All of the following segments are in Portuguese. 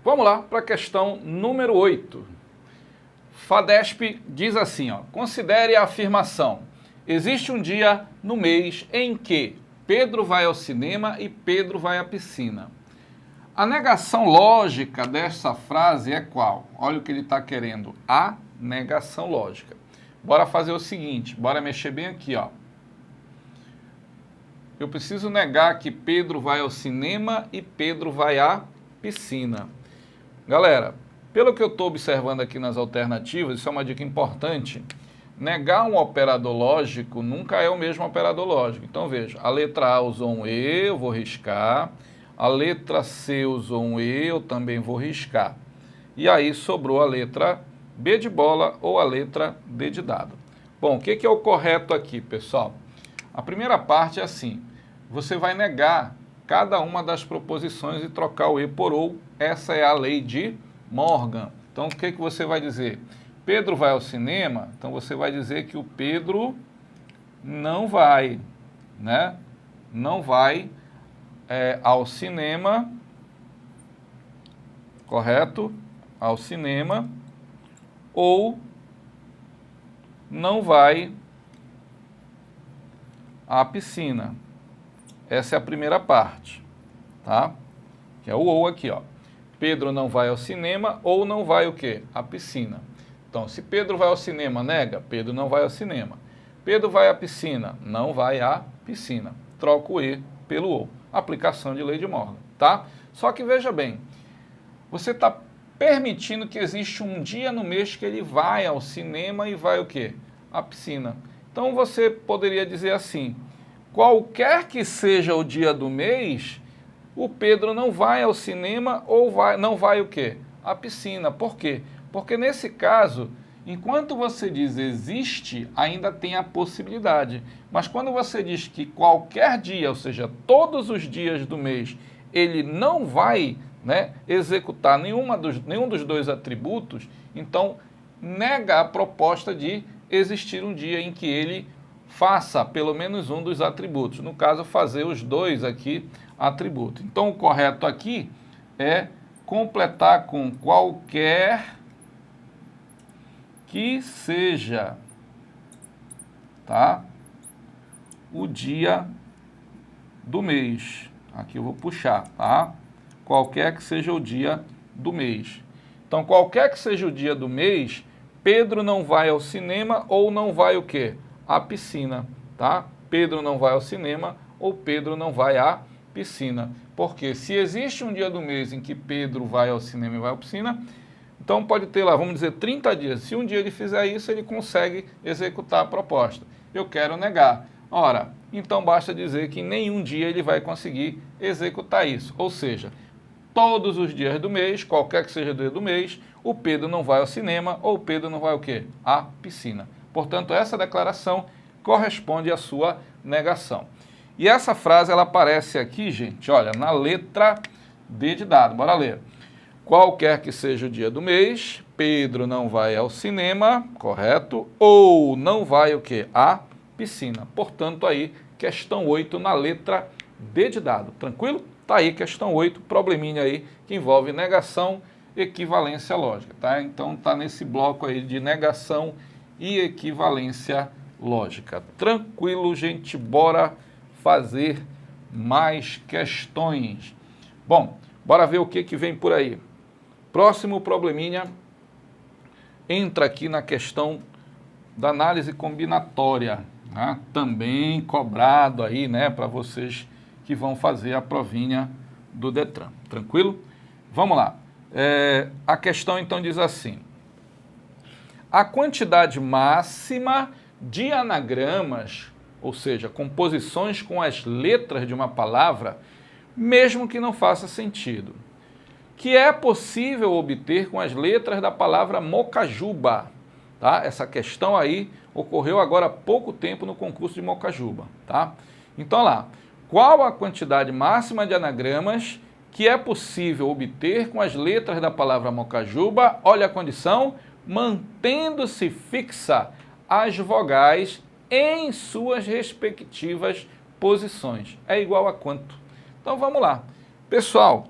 Vamos lá para a questão número 8. FADESP diz assim, ó, considere a afirmação. Existe um dia no mês em que Pedro vai ao cinema e Pedro vai à piscina. A negação lógica dessa frase é qual? Olha o que ele está querendo. A negação lógica. Bora fazer o seguinte, bora mexer bem aqui, ó. Eu preciso negar que Pedro vai ao cinema e Pedro vai à piscina. Galera, pelo que eu estou observando aqui nas alternativas, isso é uma dica importante, negar um operador lógico nunca é o mesmo operador lógico. Então veja, a letra A usou um E, eu vou riscar. A letra C usou um E, eu também vou riscar. E aí sobrou a letra B de bola ou a letra D de dado. Bom, o que é o correto aqui, pessoal? A primeira parte é assim, você vai negar cada uma das proposições e trocar o E por OU. Essa é a lei de Morgan. Então, o que você vai dizer? Pedro vai ao cinema, então você vai dizer que o Pedro não vai, né? Não vai ao cinema, correto? Ao cinema, ou não vai à piscina. Essa é a primeira parte, tá? Que é o ou aqui, ó. Pedro não vai ao cinema ou não vai o quê? À piscina. Então, se Pedro vai ao cinema, nega, Pedro não vai ao cinema. Pedro vai à piscina, não vai à piscina. Troca o E pelo ou. Aplicação de lei de Morgan, tá? Só que veja bem, você está permitindo que existe um dia no mês que ele vai ao cinema e vai o quê? À piscina. Então, você poderia dizer assim, qualquer que seja o dia do mês, o Pedro não vai ao cinema ou não vai o quê? À piscina. Por quê? Porque nesse caso, enquanto você diz existe, ainda tem a possibilidade. Mas quando você diz que qualquer dia, ou seja, todos os dias do mês, ele não vai, né, executar nenhum dos dois atributos, então nega a proposta de existir um dia em que ele faça pelo menos um dos atributos. No caso, fazer os dois aqui atributos. Então, o correto aqui é completar com qualquer que seja, tá? O dia do mês. Aqui eu vou puxar, tá? Qualquer que seja o dia do mês. Então, qualquer que seja o dia do mês, Pedro não vai ao cinema ou não vai o quê? À piscina, tá? Pedro não vai ao cinema ou Pedro não vai à piscina. Porque se existe um dia do mês em que Pedro vai ao cinema e vai à piscina, então pode ter lá, vamos dizer, 30 dias. Se um dia ele fizer isso, ele consegue executar a proposta. Eu quero negar. Ora, então basta dizer que em nenhum dia ele vai conseguir executar isso. Ou seja, todos os dias do mês, qualquer que seja o dia do mês, o Pedro não vai ao cinema ou o Pedro não vai o quê? À piscina. Portanto, essa declaração corresponde à sua negação. E essa frase, ela aparece aqui, gente, olha, na letra D de dado. Bora ler. Qualquer que seja o dia do mês, Pedro não vai ao cinema, correto? Ou não vai o quê? À piscina. Portanto, aí, questão 8 na letra D de dado. Tranquilo? Tá aí, questão 8, probleminha aí, que envolve negação, equivalência lógica, tá? Então, tá nesse bloco aí de negação e equivalência lógica. Tranquilo, gente? Bora fazer mais questões. Bom, bora ver o que vem por aí. Próximo probleminha entra aqui na questão da análise combinatória, né? Também cobrado aí, né, para vocês que vão fazer a provinha do Detran. Tranquilo? Vamos lá. A questão então diz assim: a quantidade máxima de anagramas, ou seja, composições com as letras de uma palavra, mesmo que não faça sentido, que é possível obter com as letras da palavra Mocajuba, tá? Essa questão aí ocorreu agora há pouco tempo no concurso de Mocajuba, tá? Então lá, qual a quantidade máxima de anagramas que é possível obter com as letras da palavra Mocajuba? Olha a condição, mantendo-se fixa as vogais em suas respectivas posições. É igual a quanto? Então vamos lá. Pessoal,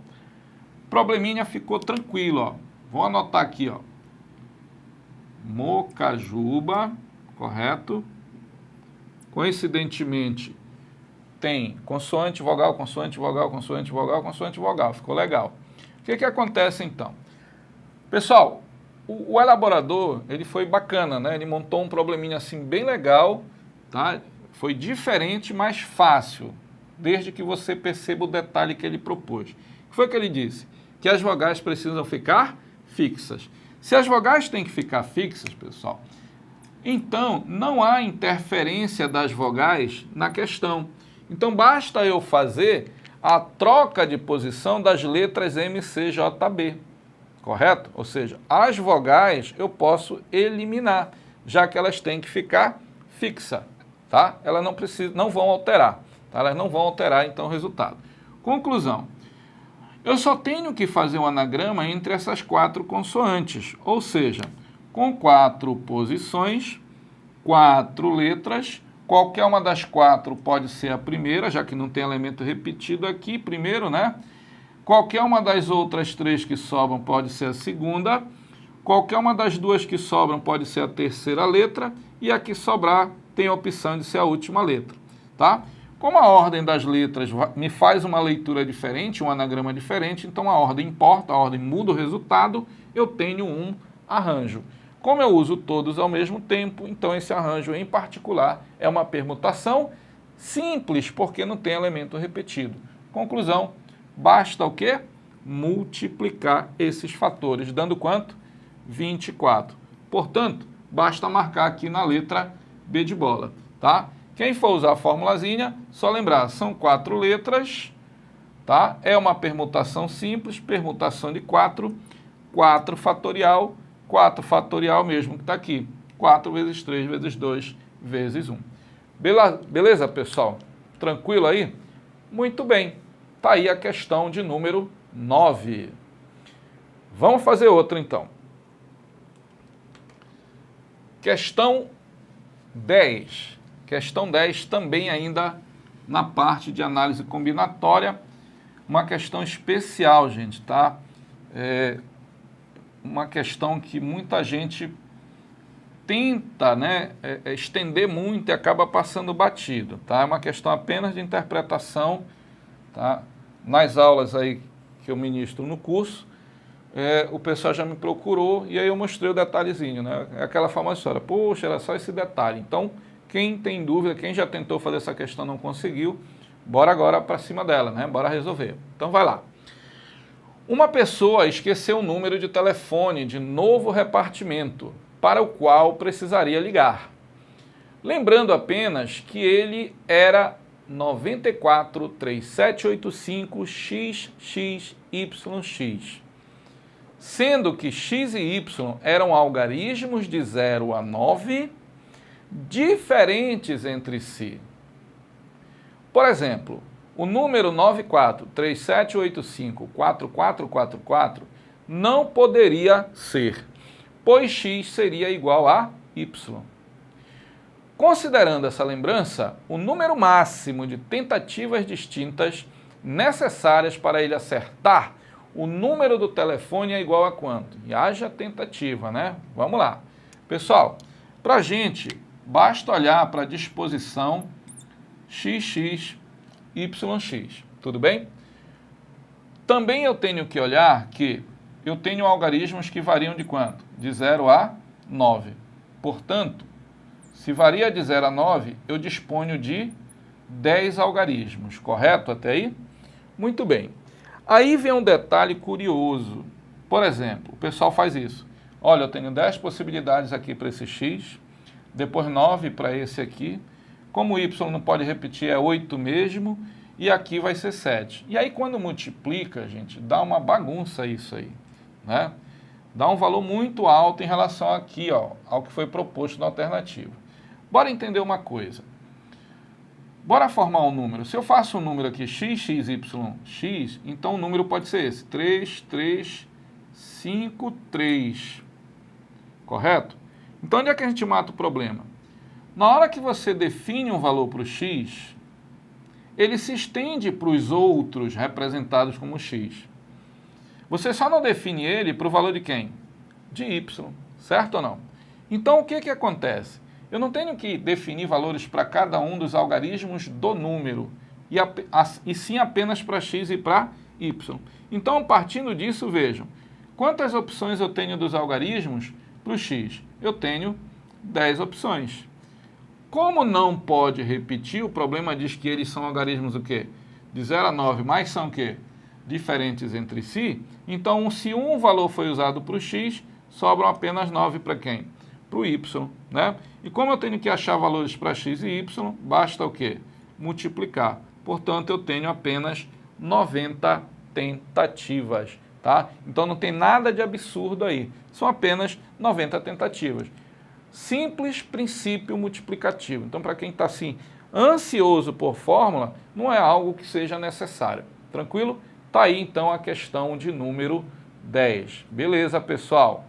Probleminha ficou tranquilo, ó. Vou anotar aqui, ó. Mocajuba, correto? Coincidentemente, tem consoante, vogal, consoante, vogal, consoante, vogal, consoante, vogal. Ficou legal. O que acontece, então? Pessoal, o elaborador, ele foi bacana, né? Ele montou um probleminha assim bem legal, tá? Foi diferente, mas fácil, desde que você perceba o detalhe que ele propôs. O que foi que ele disse? Que as vogais precisam ficar fixas. Se as vogais têm que ficar fixas, pessoal, então não há interferência das vogais na questão. Então basta eu fazer a troca de posição das letras M, C, J, B. Correto? Ou seja, as vogais eu posso eliminar, já que elas têm que ficar fixa, tá? Elas não vão alterar, tá? Elas não vão alterar então o resultado. Conclusão. Eu só tenho que fazer um anagrama entre essas 4 consoantes, ou seja, com 4 posições, 4 letras, qualquer uma das 4 pode ser a primeira, já que não tem elemento repetido aqui, primeiro, né? Qualquer uma das outras 3 que sobram pode ser a segunda, qualquer uma das 2 que sobram pode ser a terceira letra, e a que sobrar tem a opção de ser a última letra, tá? Como a ordem das letras me faz uma leitura diferente, um anagrama diferente, então a ordem importa, a ordem muda o resultado, eu tenho um arranjo. Como eu uso todos ao mesmo tempo, então esse arranjo em particular é uma permutação simples, porque não tem elemento repetido. Conclusão, basta o quê? Multiplicar esses fatores, dando quanto? 24. Portanto, basta marcar aqui na letra B de bola, tá? Quem for usar a formulazinha, só lembrar, são 4 letras, tá? É uma permutação simples, permutação de 4, 4 fatorial mesmo que está aqui. 4 vezes 3 vezes 2 vezes 1. Beleza, pessoal? Tranquilo aí? Muito bem. Está aí a questão de número 9. Vamos fazer outra, então. Questão 10. Questão 10 também ainda na parte de análise combinatória. Uma questão especial, gente, tá? Uma questão que muita gente tenta, né, estender muito e acaba passando batido, tá? É uma questão apenas de interpretação, tá? Nas aulas aí que eu ministro no curso, o pessoal já me procurou e aí eu mostrei o detalhezinho, né? É aquela famosa história, poxa, era só esse detalhe. Então, quem tem dúvida, quem já tentou fazer essa questão e não conseguiu, bora agora para cima dela, né? Bora resolver. Então, vai lá. Uma pessoa esqueceu o número de telefone de novo repartimento para o qual precisaria ligar. Lembrando apenas que ele era 943785XXYX, sendo que X e Y eram algarismos de 0 a 9, diferentes entre si. Por exemplo, o número 9437854444 não poderia ser, pois X seria igual a Y. Considerando essa lembrança, o número máximo de tentativas distintas necessárias para ele acertar o número do telefone é igual a quanto? E haja tentativa, né? Vamos lá. Pessoal, para a gente, basta olhar para a disposição XX, YX. Tudo bem? Também eu tenho que olhar que eu tenho algarismos que variam de quanto? De 0 a 9. Portanto, se varia de 0 a 9, eu disponho de 10 algarismos, correto até aí? Muito bem. Aí vem um detalhe curioso. Por exemplo, o pessoal faz isso. Olha, eu tenho 10 possibilidades aqui para esse X, depois 9 para esse aqui. Como o Y não pode repetir, é 8 mesmo, e aqui vai ser 7. E aí quando multiplica, gente, dá uma bagunça isso aí, né? Dá um valor muito alto em relação aqui, ó, ao que foi proposto na alternativa. Bora entender uma coisa. Bora formar um número. Se eu faço um número aqui, x, x, y, x, então o número pode ser esse. 3, 3, 5, 3. Correto? Então, onde é que a gente mata o problema? Na hora que você define um valor para o x, ele se estende para os outros representados como x. Você só não define ele para o valor de quem? De y, certo ou não? Então, o que que acontece? Eu não tenho que definir valores para cada um dos algarismos do número, e sim apenas para x e para y. Então, partindo disso, vejam, quantas opções eu tenho dos algarismos para o x? Eu tenho 10 opções. Como não pode repetir, o problema diz que eles são algarismos o quê? De 0 a 9, mas são o quê? Diferentes entre si. Então, se um valor foi usado para o x, sobram apenas 9 para quem? Para o y, né? E como eu tenho que achar valores para x e y, basta o quê? Multiplicar. Portanto, eu tenho apenas 90 tentativas, tá? Então, não tem nada de absurdo aí. São apenas 90 tentativas. Simples princípio multiplicativo. Então, para quem está assim, ansioso por fórmula, não é algo que seja necessário. Tranquilo? Está aí, então, a questão de número 10. Beleza, pessoal?